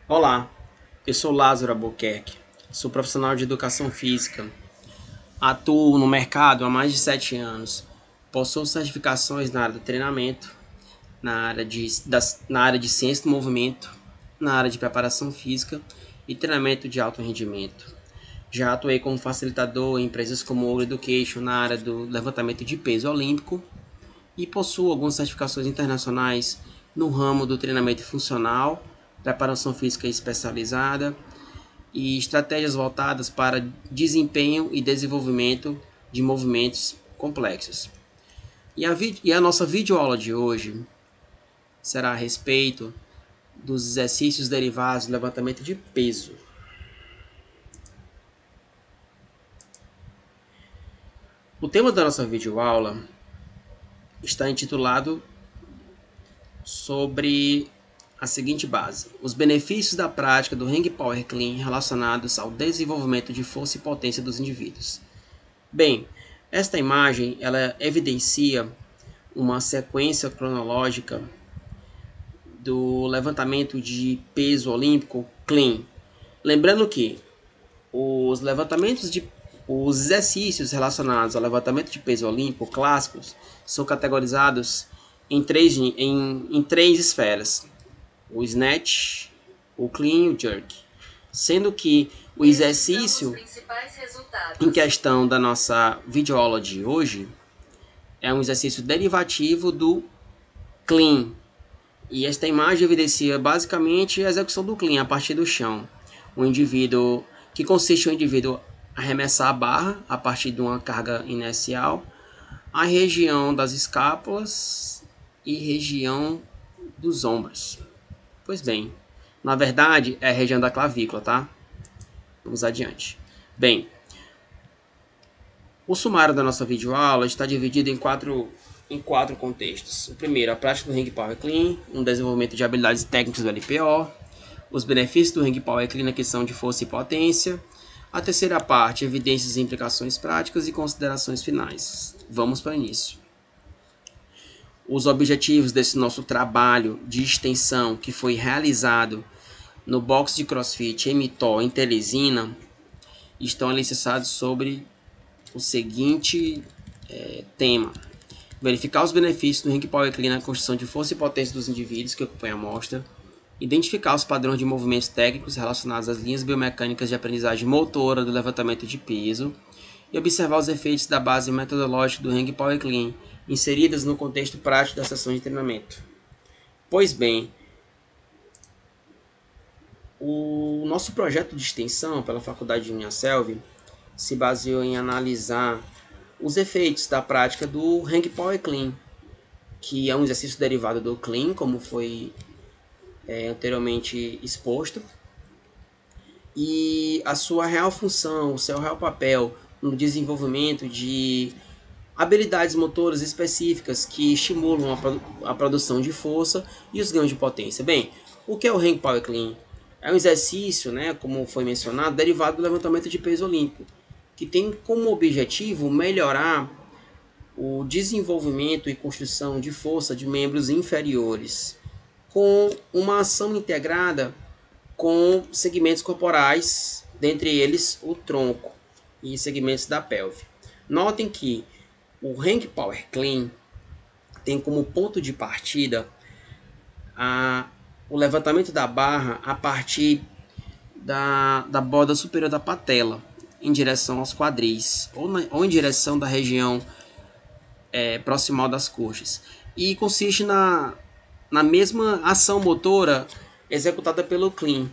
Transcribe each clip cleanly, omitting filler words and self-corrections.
Olá, eu sou Lázaro Albuquerque, sou profissional de educação física, atuo no mercado há mais de 7 anos, possuo certificações na área do treinamento, na área de ciência do movimento, na área de preparação física e treinamento de alto rendimento. Já atuei como facilitador em empresas como Ouro Education na área do levantamento de peso olímpico e possuo algumas certificações internacionais no ramo do treinamento funcional, preparação física especializada e estratégias voltadas para desempenho e desenvolvimento de movimentos complexos. E a nossa videoaula de hoje será a respeito dos exercícios derivados do levantamento de peso. O tema da nossa videoaula está intitulado sobre a seguinte base: os benefícios da prática do Ring Power Clean relacionados ao desenvolvimento de força e potência dos indivíduos. Bem, esta imagem ela evidencia uma sequência cronológica do levantamento de peso olímpico clean. Lembrando que os levantamentos de os exercícios relacionados ao levantamento de peso olímpico clássicos são categorizados em três esferas: o snatch, o clean e o jerk. Sendo que o exercício em questão da nossa videoaula de hoje é um exercício derivativo do clean. E esta imagem evidencia basicamente a execução do clean a partir do chão. Que consiste em um indivíduo arremessar a barra a partir de uma carga inercial, a região das escápulas e região dos ombros. Pois bem, na verdade é a região da clavícula, tá? Vamos adiante. Bem, o sumário da nossa videoaula está dividido em quatro contextos. O primeiro, a prática do Ring Power Clean, um desenvolvimento de habilidades técnicas do LPO, os benefícios do Ring Power Clean na questão de força e potência. A terceira parte, evidências e implicações práticas e considerações finais. Vamos para o início. Os objetivos desse nosso trabalho de extensão que foi realizado no box de CrossFit MTO em Teresina estão alicerçados sobre o seguinte tema: verificar os benefícios do Ring Power Clean na construção de força e potência dos indivíduos que ocupam a amostra, identificar os padrões de movimentos técnicos relacionados às linhas biomecânicas de aprendizagem motora do levantamento de peso e observar os efeitos da base metodológica do Ring Power Clean inseridas no contexto prático das sessões de treinamento. Pois bem, o nosso projeto de extensão pela Faculdade de Uniaselv se baseou em analisar os efeitos da prática do Ring Power Clean, que é um exercício derivado do Clean, como foi anteriormente exposto, e a sua real função, o seu real papel no desenvolvimento de habilidades motoras específicas que estimulam a produção de força e os ganhos de potência. Bem, o que é o Ring Power Clean? É um exercício, como foi mencionado, derivado do levantamento de peso olímpico, que tem como objetivo melhorar o desenvolvimento e construção de força de membros inferiores, com uma ação integrada com segmentos corporais, dentre eles o tronco e segmentos da pelve. Notem que o Ring Power Clean tem como ponto de partida o levantamento da barra a partir da borda superior da patela, em direção aos quadris, ou em direção da região proximal das coxas. E consiste na mesma ação motora executada pelo Clean,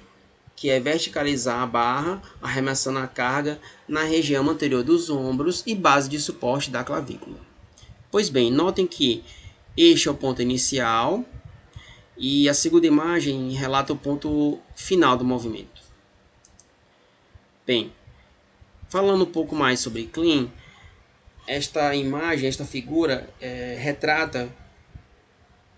que é verticalizar a barra, arremessando a carga na região anterior dos ombros e base de suporte da clavícula. Pois bem, notem que este é o ponto inicial e a segunda imagem relata o ponto final do movimento. Bem, falando um pouco mais sobre Clean, esta imagem, esta figura retrata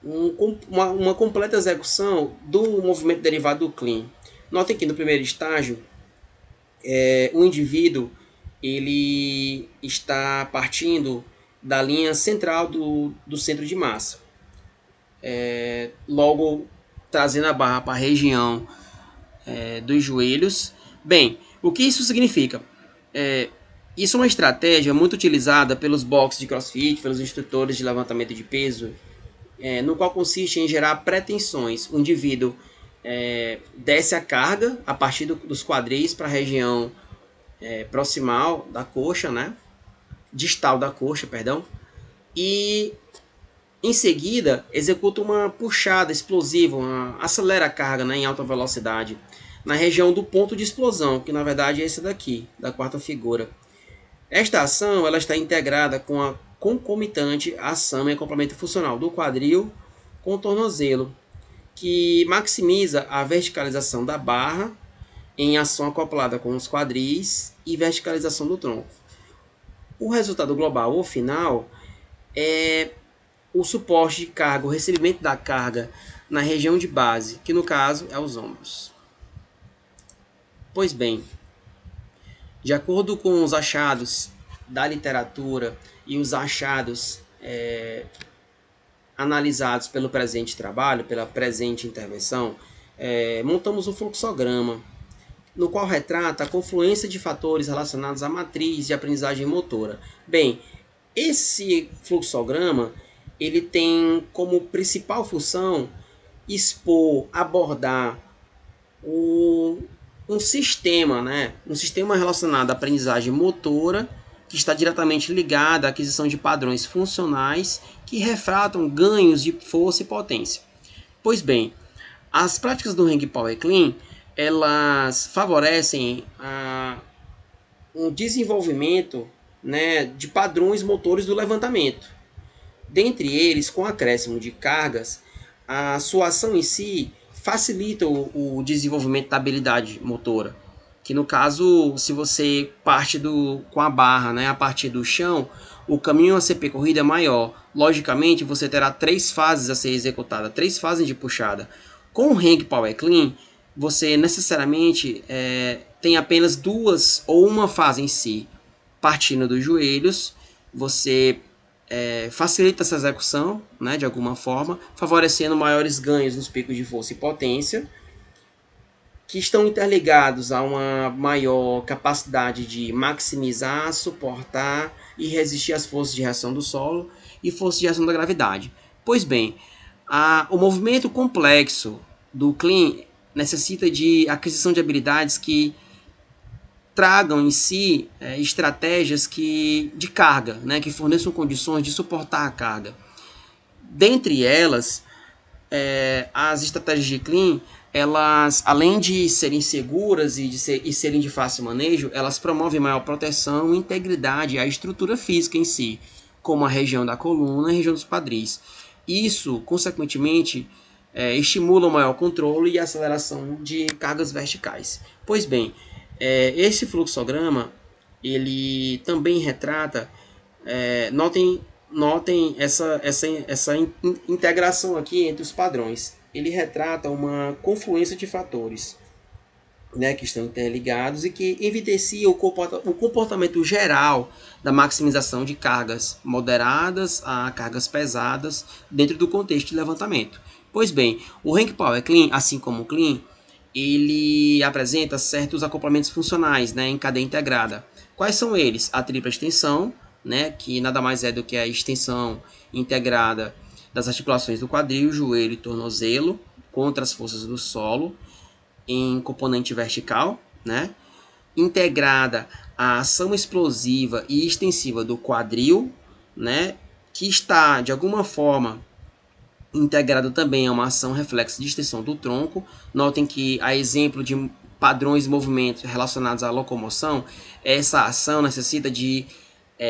uma completa execução do movimento derivado do Clean. Notem que no primeiro estágio, o indivíduo ele está partindo da linha central do centro de massa, logo trazendo a barra para a região dos joelhos. Bem, o que isso significa? Isso é uma estratégia muito utilizada pelos boxes de CrossFit, pelos instrutores de levantamento de peso, no qual consiste em gerar pretensões. O indivíduo desce a carga a partir dos quadris para a região proximal da coxa, né? Distal da coxa, perdão, e em seguida executa uma puxada explosiva, acelera a carga, né, em alta velocidade na região do ponto de explosão, que na verdade é esse daqui, da quarta figura. Esta ação ela está integrada com a concomitante ação e complemento funcional do quadril com o tornozelo, que maximiza a verticalização da barra em ação acoplada com os quadris e verticalização do tronco. O resultado global ou final é o suporte de carga, o recebimento da carga na região de base, que no caso é os ombros. Pois bem, de acordo com os achados da literatura e os achados analisados pelo presente trabalho, pela presente intervenção, montamos um fluxograma no qual retrata a confluência de fatores relacionados à matriz de aprendizagem motora. Bem, esse fluxograma ele tem como principal função expor, abordar um sistema, né? Um sistema relacionado à aprendizagem motora, que está diretamente ligado à aquisição de padrões funcionais que refratam ganhos de força e potência. Pois bem, as práticas do Hang Power Clean elas favorecem um desenvolvimento, né, de padrões motores do levantamento. Dentre eles, com acréscimo de cargas, a sua ação em si facilita o desenvolvimento da habilidade motora. Que no caso, se você parte com a barra, né, a partir do chão, o caminho a ser percorrido é maior. Logicamente, você terá 3 fases a ser executada, 3 fases de puxada. Com o Hang Power Clean, você necessariamente tem apenas 2 ou uma fase em si. Partindo dos joelhos, você facilita essa execução, né, de alguma forma, favorecendo maiores ganhos nos picos de força e potência, que estão interligados a uma maior capacidade de maximizar, suportar e resistir às forças de reação do solo e forças de reação da gravidade. Pois bem, o movimento complexo do Clean necessita de aquisição de habilidades que tragam em si estratégias de carga, né, que forneçam condições de suportar a carga. Dentre elas, as estratégias de Clean, elas, além de serem seguras e serem de fácil manejo, elas promovem maior proteção e integridade à estrutura física em si, como a região da coluna e a região dos quadris. Isso, consequentemente, estimula o maior controle e aceleração de cargas verticais. Pois bem, esse fluxograma ele também retrata, notem essa integração aqui entre os padrões. Ele retrata uma confluência de fatores, né, que estão interligados e que evidencia o comportamento geral da maximização de cargas moderadas a cargas pesadas dentro do contexto de levantamento. Pois bem, o Hang Power Clean, assim como o Clean, ele apresenta certos acoplamentos funcionais, né, em cadeia integrada. Quais são eles? A tripla extensão, né, que nada mais é do que a extensão integrada das articulações do quadril, joelho e tornozelo contra as forças do solo em componente vertical, né, integrada à ação explosiva e extensiva do quadril, né, que está de alguma forma integrado também a uma ação reflexa de extensão do tronco. Notem que, a exemplo de padrões de movimentos relacionados à locomoção, essa ação necessita de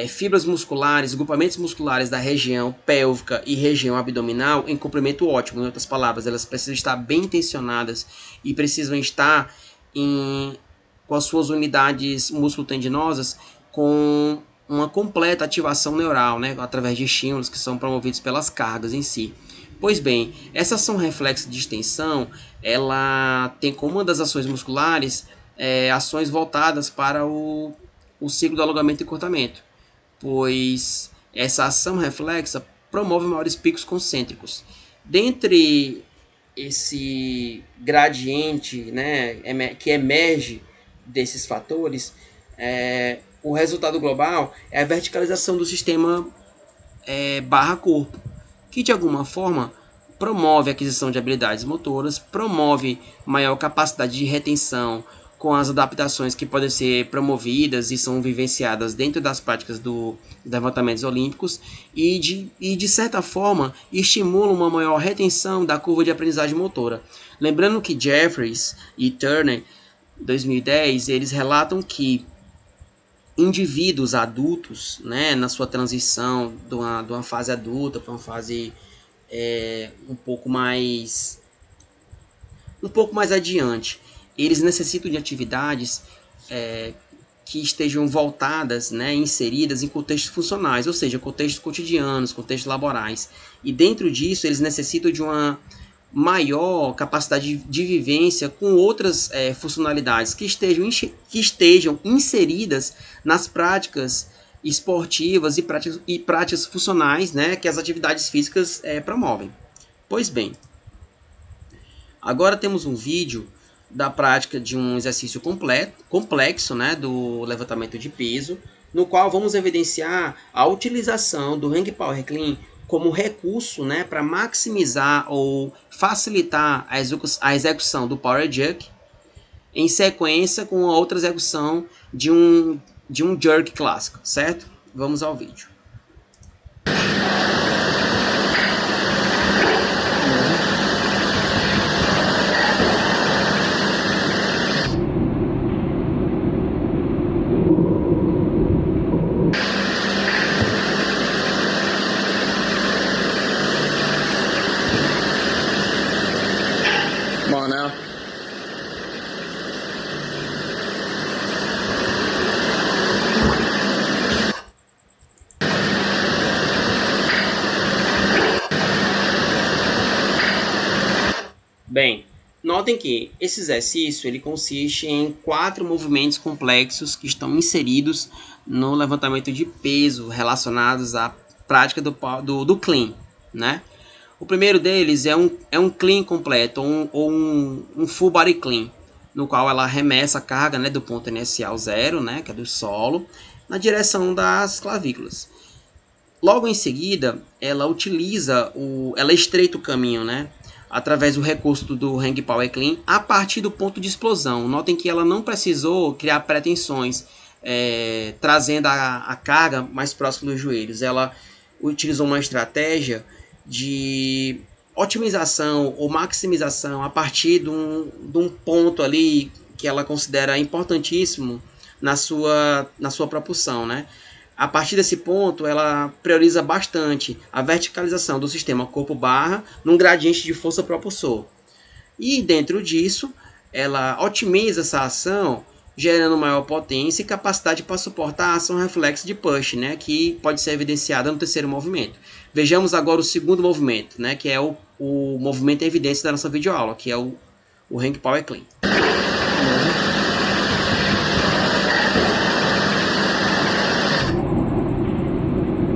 fibras musculares, grupamentos musculares da região pélvica e região abdominal em comprimento ótimo. Em outras palavras, elas precisam estar bem tensionadas e precisam estar com as suas unidades músculo-tendinosas com uma completa ativação neural, né, através de estímulos que são promovidos pelas cargas em si. Pois bem, essa ação reflexa de extensão, ela tem como uma das ações musculares ações voltadas para o ciclo do alongamento e encurtamento, pois essa ação reflexa promove maiores picos concêntricos. Dentre esse gradiente, né, que emerge desses fatores, o resultado global é a verticalização do sistema barra corpo, que de alguma forma promove a aquisição de habilidades motoras, promove maior capacidade de retenção com as adaptações que podem ser promovidas e são vivenciadas dentro das práticas dos levantamentos olímpicos e de certa forma estimula uma maior retenção da curva de aprendizagem motora. Lembrando que Jeffries e Turner, 2010, eles relatam que indivíduos adultos, né, na sua transição de uma fase adulta para uma fase um pouco mais adiante, eles necessitam de atividades que estejam voltadas, né, inseridas em contextos funcionais, ou seja, contextos cotidianos, contextos laborais. E dentro disso, eles necessitam de uma maior capacidade de vivência com outras funcionalidades que estejam inseridas nas práticas esportivas e práticas funcionais, né, que as atividades físicas promovem. Pois bem, agora temos um vídeo da prática de um exercício complexo, né, do levantamento de peso, no qual vamos evidenciar a utilização do Hang Power Clean como recurso, né, para maximizar ou facilitar a execução do Power Jerk em sequência com a outra execução de um jerk clássico, certo? Vamos ao vídeo. Come on now. Bem, notem que esse exercício ele consiste em 4 movimentos complexos que estão inseridos no levantamento de peso relacionados à prática do clean, né? O primeiro deles é um clean completo, ou um full body clean, no qual ela arremessa a carga, né, do ponto inicial 0, né, que é do solo, na direção das clavículas. Logo em seguida, ela estreita o caminho, né, através do recurso do Hang Power Clean a partir do ponto de explosão. Notem que ela não precisou criar pretensões, trazendo a carga mais próxima dos joelhos. Ela utilizou uma estratégia de otimização ou maximização a partir de um ponto ali que ela considera importantíssimo na sua propulsão, né? A partir desse ponto, ela prioriza bastante a verticalização do sistema corpo-barra num gradiente de força propulsor. E dentro disso, ela otimiza essa ação, gerando maior potência e capacidade para suportar a ação reflexa de push, né, que pode ser evidenciada no terceiro movimento. Vejamos agora o segundo movimento, né, que é o movimento em evidência da nossa videoaula, que é o Hang Power Clean.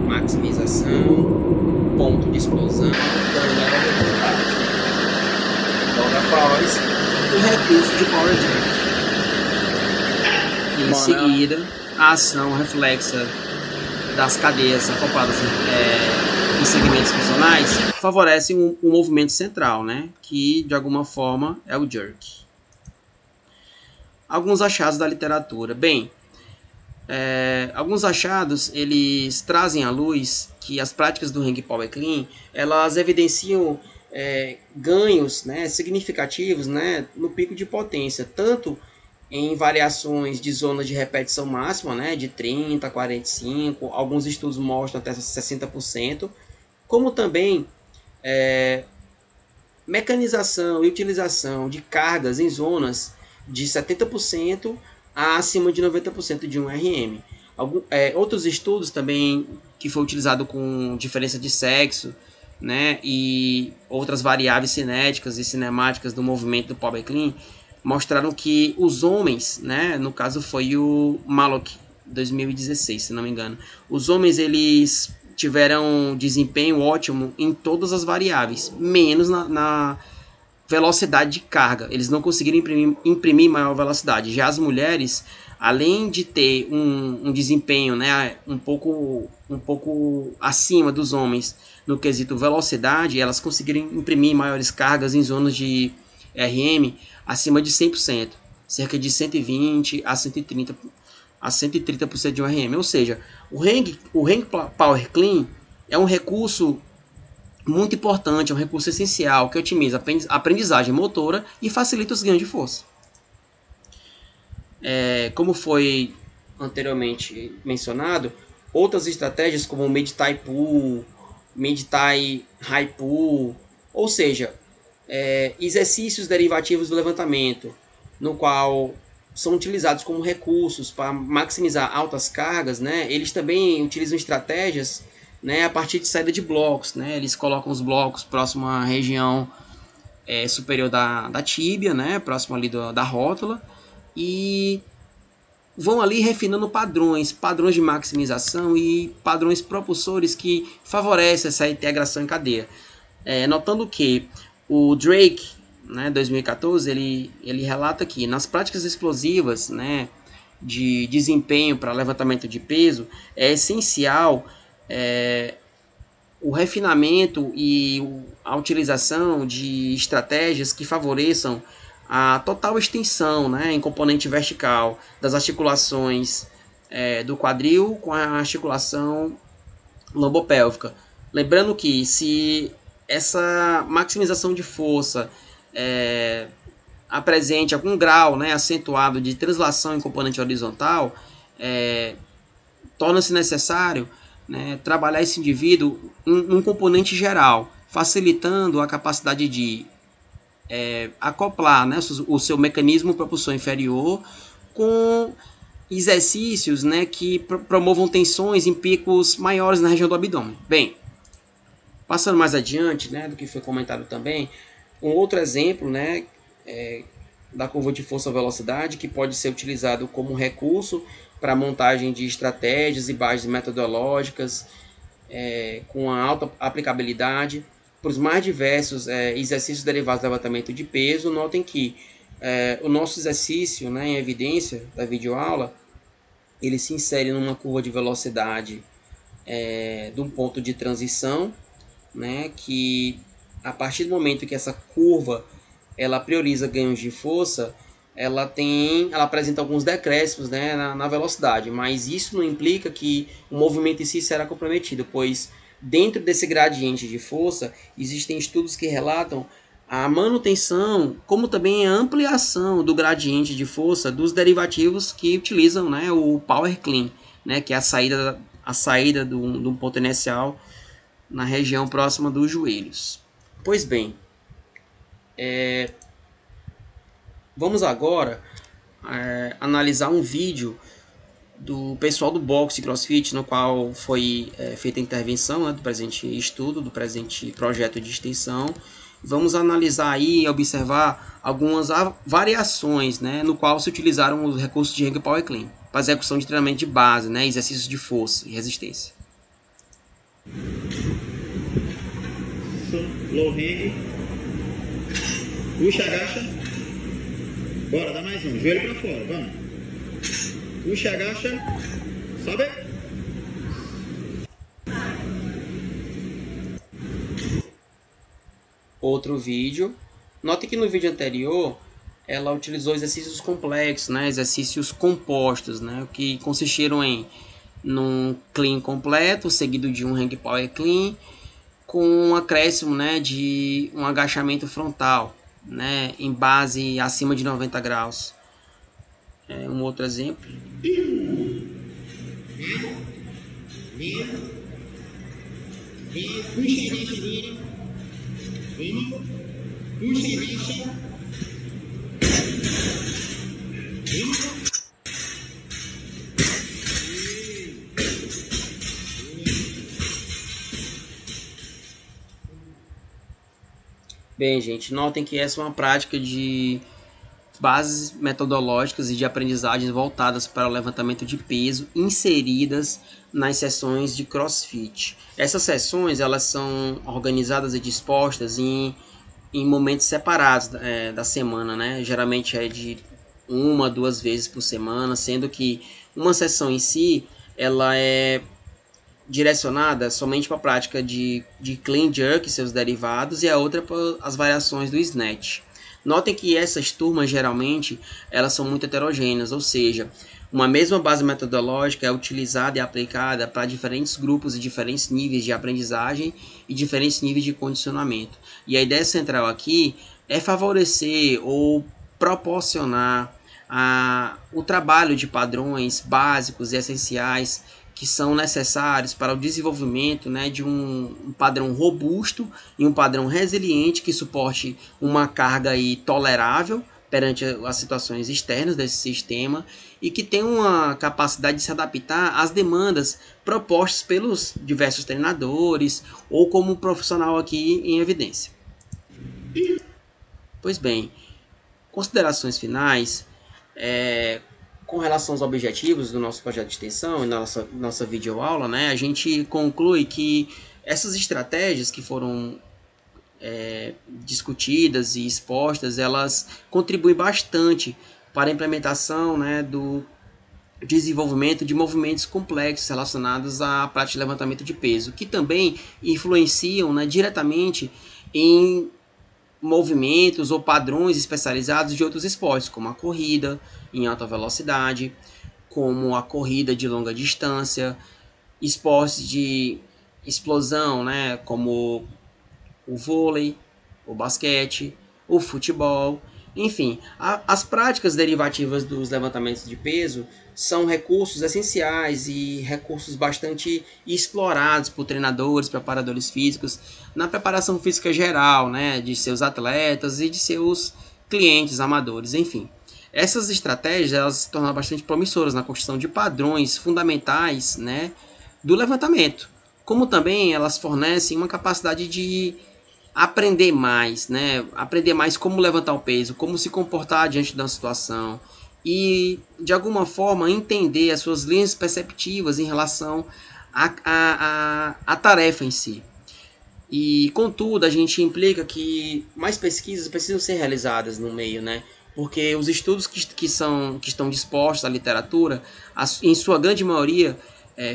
Maximização, ponto de explosão, logo após o recurso de Power Jerk. Em seguida, a ação reflexa das cadeias acopladas em segmentos funcionais favorece um movimento central, né, que de alguma forma é o jerk. Alguns achados da literatura. Bem, alguns achados eles trazem à luz que as práticas do Hang Power Clean elas evidenciam ganhos, né, significativos, né, no pico de potência, tanto em variações de zonas de repetição máxima, né, de 30 a 45, alguns estudos mostram até 60%, como também mecanização e utilização de cargas em zonas de 70% a acima de 90% de um RM. Outros estudos também que foi utilizado com diferença de sexo, né, e outras variáveis cinéticas e cinemáticas do movimento do Power Clean mostraram que os homens, né, no caso foi o Malloch 2016, se não me engano, os homens eles tiveram desempenho ótimo em todas as variáveis, menos velocidade de carga. Eles não conseguiram imprimir maior velocidade. Já as mulheres, além de ter um desempenho, né, um pouco acima dos homens no quesito velocidade, elas conseguiram imprimir maiores cargas em zonas de RM acima de 100%, cerca de 120 a 130% de um RM. Ou seja, o Hang Power Clean é um recurso muito importante, é um recurso essencial que otimiza a aprendizagem motora e facilita os ganhos de força. Como foi anteriormente mencionado, outras estratégias como o Mid-Thigh Pull, Mid-Thigh High Pull, ou seja, exercícios derivativos do levantamento, no qual são utilizados como recursos para maximizar altas cargas, né? Eles também utilizam estratégias, né, a partir de saída de blocos, né? Eles colocam os blocos próximo à região superior da tíbia, né? Próximo ali da rótula, e vão ali refinando padrões de maximização e padrões propulsores que favorecem essa integração em cadeia. Notando que o Drake, né, 2014, ele relata que nas práticas explosivas, né, de desempenho para levantamento de peso, é essencial o refinamento e a utilização de estratégias que favoreçam a total extensão, né, em componente vertical das articulações do quadril com a articulação lombopélvica. Lembrando que se essa maximização de força apresente algum grau, né, acentuado de translação em componente horizontal, torna-se necessário, né, trabalhar esse indivíduo em um componente geral, facilitando a capacidade de acoplar, né, o seu mecanismo propulsor inferior com exercícios, né, que promovam tensões em picos maiores na região do abdômen. Bem, passando mais adiante, né, do que foi comentado também, um outro exemplo, né, da curva de força-velocidade que pode ser utilizado como recurso para a montagem de estratégias e bases metodológicas com a alta aplicabilidade para os mais diversos exercícios derivados do levantamento de peso. Notem que o nosso exercício, né, em evidência da videoaula, ele se insere numa curva de velocidade de um ponto de transição, né, que a partir do momento que essa curva ela prioriza ganhos de força, ela apresenta alguns decréscimos, né, na velocidade, mas isso não implica que o movimento em si será comprometido, pois dentro desse gradiente de força existem estudos que relatam a manutenção, como também a ampliação do gradiente de força dos derivativos que utilizam, né, o Power Clean, né, que é a saída de um ponto inicial na região próxima dos joelhos. Pois bem, vamos agora analisar um vídeo do pessoal do boxe CrossFit, no qual foi feita a intervenção, né, do presente estudo, do presente projeto de extensão. Vamos analisar aí e observar algumas variações, né, no qual se utilizaram os recursos de Hang Power Clean para execução de treinamento de base, né, exercícios de força e resistência. Low hang. Puxa, agacha. Bora, dá mais um. Joelho pra fora, vamos. Puxa, agacha. Sobe. Outro vídeo. Note que no vídeo anterior ela utilizou exercícios complexos, né, exercícios compostos, né, que consistiram em num clean completo, seguido de um hang power clean, com um acréscimo, né, de um agachamento frontal, né, em base acima de 90 graus. Um outro exemplo. Bem, gente, notem que essa é uma prática de bases metodológicas e de aprendizagens voltadas para o levantamento de peso inseridas nas sessões de CrossFit. Essas sessões elas são organizadas e dispostas em em momentos separados da semana, né? Geralmente é de 1, 2 vezes por semana, sendo que uma sessão em si ela é direcionada somente para a prática de clean jerk e seus derivados, e a outra para as variações do snatch. Notem que essas turmas geralmente elas são muito heterogêneas, ou seja, uma mesma base metodológica é utilizada e aplicada para diferentes grupos e diferentes níveis de aprendizagem e diferentes níveis de condicionamento. E a ideia central aqui é favorecer ou proporcionar o trabalho de padrões básicos e essenciais que são necessários para o desenvolvimento, né, de um padrão robusto e um padrão resiliente que suporte uma carga aí tolerável perante as situações externas desse sistema e que tem uma capacidade de se adaptar às demandas propostas pelos diversos treinadores ou como profissional aqui em evidência. Pois bem, considerações finais. Com relação aos objetivos do nosso projeto de extensão e nossa videoaula, né, a gente conclui que essas estratégias que foram discutidas e expostas, elas contribuem bastante para a implementação, né, do desenvolvimento de movimentos complexos relacionados à prática de levantamento de peso, que também influenciam, né, diretamente em movimentos ou padrões especializados de outros esportes, como a corrida em alta velocidade, como a corrida de longa distância, esportes de explosão, né, como o vôlei, o basquete, o futebol, enfim, as práticas derivativas dos levantamentos de peso são recursos essenciais e recursos bastante explorados por treinadores, preparadores físicos, na preparação física geral, né, de seus atletas e de seus clientes amadores, enfim. Essas estratégias elas se tornam bastante promissoras na construção de padrões fundamentais, né, do levantamento, como também elas fornecem uma capacidade de aprender mais, né? Aprender mais como levantar o peso, como se comportar diante da situação e, de alguma forma, entender as suas linhas perceptivas em relação à tarefa em si. E, contudo, a gente implica que mais pesquisas precisam ser realizadas no meio, né? Porque os estudos que estão dispostos à literatura, em sua grande maioria,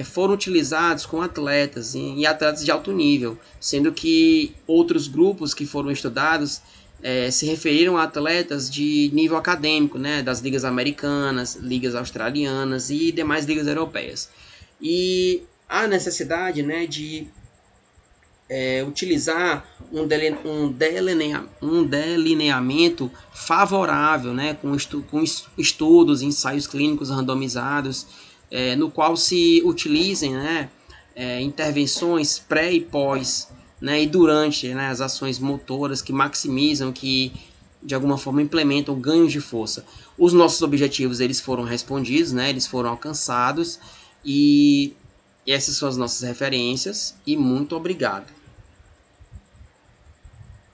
foram utilizados com atletas e atletas de alto nível, sendo que outros grupos que foram estudados se referiram a atletas de nível acadêmico, né, das ligas americanas, ligas australianas e demais ligas europeias. E há necessidade, né, de utilizar um delineamento favorável, né, com estudos, ensaios clínicos randomizados, no qual se utilizem, né, intervenções pré e pós, né, e durante, né, as ações motoras que maximizam, que de alguma forma implementam ganhos de força. Os nossos objetivos eles foram respondidos, né, eles foram alcançados e essas são as nossas referências e muito obrigado.